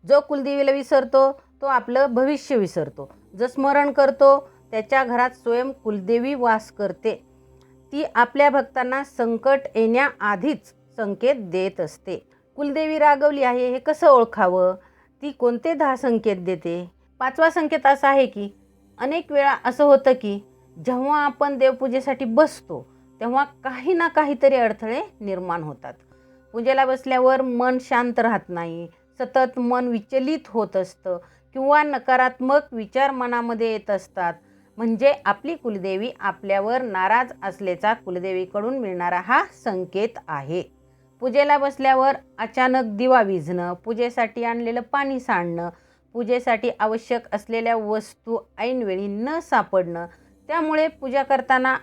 जो कुलदेवीला विसरतो तो आपलं भविष्य विसरतो. जो स्मरण करतो त्याच्या घरात स्वयं कुलदेवी वास करते. ती आपल्या भक्तांना संकट येण्याआधीच संकेत देत असते. कुलदेवी रागवली आहे हे कसं ओळखावं? ती कोणते 10 संकेत देते? 5वा संकेत असा आहे की अनेक वेळा असं होतं की जेव्हा आपण देवपूजेसाठी बसतो तेव्हा काही ना काहीतरी अडथळे निर्माण होतात. पूजेला बसल्यावर मन शांत राहत नाही, सतत मन विचलित होत असतं किंवा नकारात्मक विचार मनामध्ये येत असतात. म्हणजे आपली कुलदेवी आपल्यावर नाराज असल्याचा कुलदेवीकडून मिळणारा हा संकेत आहे. पूजेला बसल्यावर अचानक दिवा विझणं, पूजेसाठी आणलेलं पाणी सांडणं, पूजेसाठी आवश्यक असलेल्या वस्तू ऐनवेळी न सापडणं, त्यामुळे पूजा करताना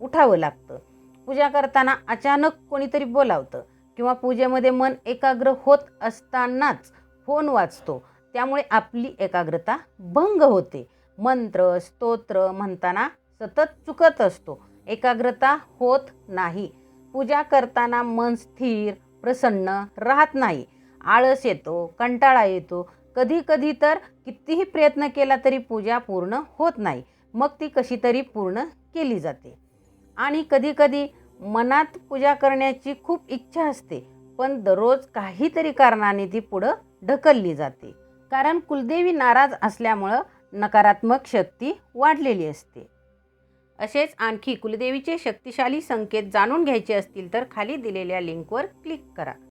उठावं लागतं. पूजा करताना अचानक कोणीतरी बोलावतं किंवा पूजेमध्ये मन एकाग्र होत असतानाच फोन वाजतो, त्यामुळे आपली एकाग्रता भंग होते. मंत्र स्तोत्र म्हणताना सतत चुकत असतो, एकाग्रता होत नाही. पूजा करताना मन स्थिर प्रसन्न राहत नाही, आळस येतो, कंटाळा येतो. कधी कधी तर कितीही प्रयत्न केला तरी पूजा पूर्ण होत नाही. मग ती कशी तरी पूर्ण केली जाते. आणि कधी कधी मनात पूजा करण्याची खूप इच्छा असते, पण दररोज काहीतरी कारणाने ती पुढं ढकलली जाते. कारण कुलदेवी नाराज असल्यामुळं नकारात्मक शक्ती वाढलेली असते. असेच आणखी कुलदेवीचे शक्तिशाली संकेत जाणून घ्यायचे असतील तर खाली दिलेल्या लिंकवर क्लिक करा.